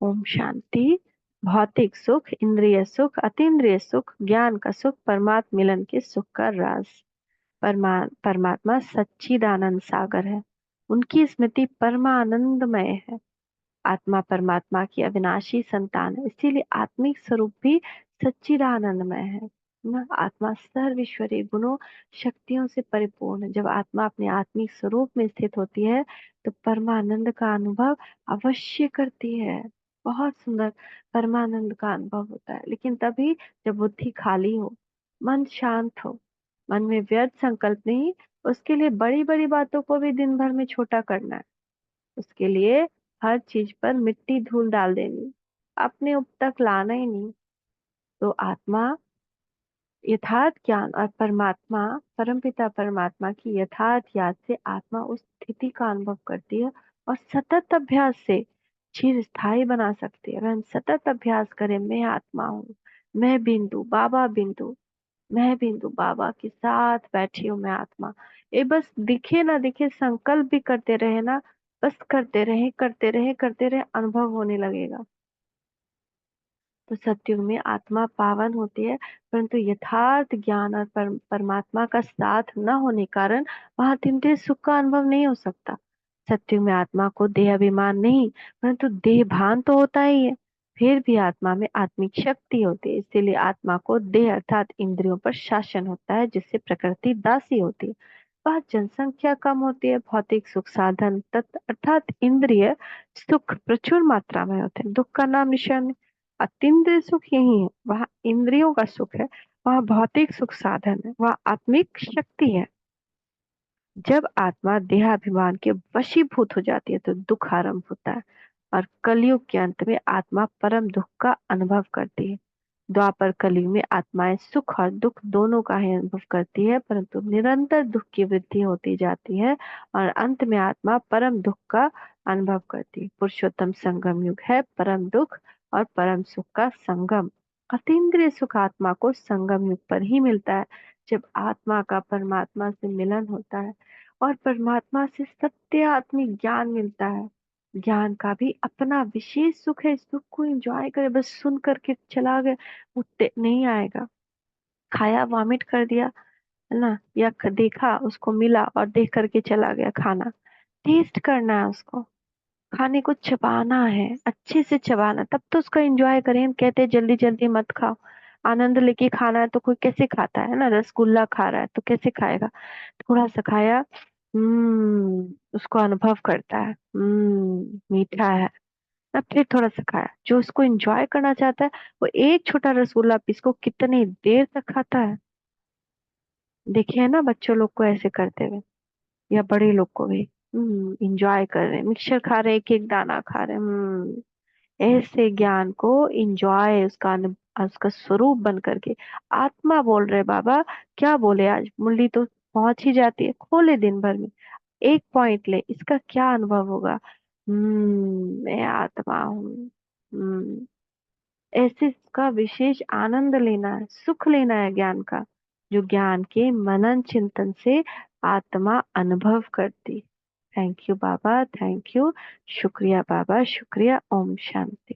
ओम शांति। भौतिक सुख, इंद्रिय सुख, अतीन्द्रिय सुख, ज्ञान का सुख, परमात्म मिलन के सुख का राज। परमात्मा सच्चिदानंद सागर है। उनकी स्मृति परमानंदमय है। आत्मा परमात्मा की अविनाशी संतान है, इसीलिए आत्मिक स्वरूप भी सच्चिदानंदमय है ना। आत्मा सर्वईश्वरीय गुणों शक्तियों से परिपूर्ण है। जब आत्मा अपने आत्मिक स्वरूप में स्थित होती है तो परमानंद का अनुभव अवश्य करती है। बहुत सुंदर परमानंद का अनुभव होता है, लेकिन तभी जब बुद्धि खाली हो, मन शांत हो, मन में व्यर्थ संकल्प नहीं। उसके लिए बड़ी बड़ी बातों को भी दिन भर में छोटा करना है। उसके लिए हर चीज पर मिट्टी धूल डाल देनी, अपने उप तक लाना ही नहीं। तो आत्मा यथार्थ ज्ञान और परमात्मा परमपिता परमात्मा की यथार्थ याद से आत्मा उस स्थिति का अनुभव करती है और सतत अभ्यास से चिर स्थायी बना सकती है। अगर हम सतत अभ्यास करें, मैं आत्मा हूँ, मैं बिंदु बाबा बिंदु, मैं बिंदु बाबा के साथ बैठी हूँ, मैं आत्मा। ये बस दिखे ना दिखे संकल्प भी करते रहे ना, बस करते रहे करते रहे करते रहे, अनुभव होने लगेगा। तो सत्युग में आत्मा पावन होती है, परंतु यथार्थ ज्ञान और परमात्मा का साथ न होने कारण वहां तीव्र सुख का अनुभव नहीं हो सकता। सत्युग में आत्मा को देह अभिमान नहीं, परंतु देह भान तो होता ही है। फिर भी आत्मा में आत्मिक शक्ति होती है, इसीलिए आत्मा को देह अर्थात इंद्रियों पर शासन होता है, जिससे प्रकृति दासी होती है। वह जनसंख्या कम होती है, भौतिक सुख साधन तत्व अर्थात इंद्रिय सुख प्रचुर मात्रा में होते हैं। दुख का नाम निशान अतीन्द्रिय सुख यही है, वह इंद्रियों का सुख है, वह भौतिक सुख साधन है, वह आत्मिक शक्ति है। जब आत्मा देहाभिमान के वशीभूत हो जाती है तो दुख आरंभ होता है और कलयुग के अंत में आत्मा परम दुख का अनुभव करती है। द्वापर कलयुग में आत्माएं सुख और दुख दोनों का ही अनुभव करती है, परंतु निरंतर दुख की वृद्धि होती जाती है और अंत में आत्मा परम दुख का अनुभव करती है। पुरुषोत्तम संगम युग है परम दुख और परम सुख का संगम। अतीन्द्रिय सुख आत्मा को संगम युग पर ही मिलता है, जब आत्मा का परमात्मा से मिलन होता है और परमात्मा से सत्य आत्मिक ज्ञान मिलता है। ज्ञान का भी अपना विशेष सुख है, इस सुख को एंजॉय करे, बस सुन करके चला गया उतने नहीं आएगा। खाया वॉमिट कर दिया है ना, या देखा उसको मिला और देख करके चला गया। खाना टेस्ट करना है, उसको खाने को चबाना है, अच्छे से चबाना, तब तो उसको एंजॉय करें। हम कहते हैं जल्दी जल्दी मत खाओ, आनंद लेके खाना है तो कोई कैसे खाता है ना। रसगुल्ला खा रहा है तो कैसे खाएगा, थोड़ा सा खाया, उसको अनुभव करता है, मीठा है। अब फिर थोड़ा सा खाया, जो उसको एंजॉय करना चाहता है वो एक छोटा रसगुल्ला पीस को कितनी देर तक खाता है। देखे है ना बच्चों लोग को ऐसे करते हुए, या बड़े लोग को भी। एंजॉय कर रहे हैं, मिक्सचर खा रहे हैं, एक एक दाना खा रहे हैं। ऐसे ज्ञान को इंजॉय, उसका स्वरूप बन करके आत्मा बोल रहे बाबा। क्या बोले आज, मुरली तो पहुंच ही जाती है, खोले दिन भर में एक पॉइंट ले, इसका क्या अनुभव होगा। मैं आत्मा हूँ। ऐसे इसका विशेष आनंद लेना है, सुख लेना है ज्ञान का, जो ज्ञान के मनन चिंतन से आत्मा अनुभव करती। Thank you Baba, thank you. शुक्रिया बाबा, शुक्रिया। ओम शांति।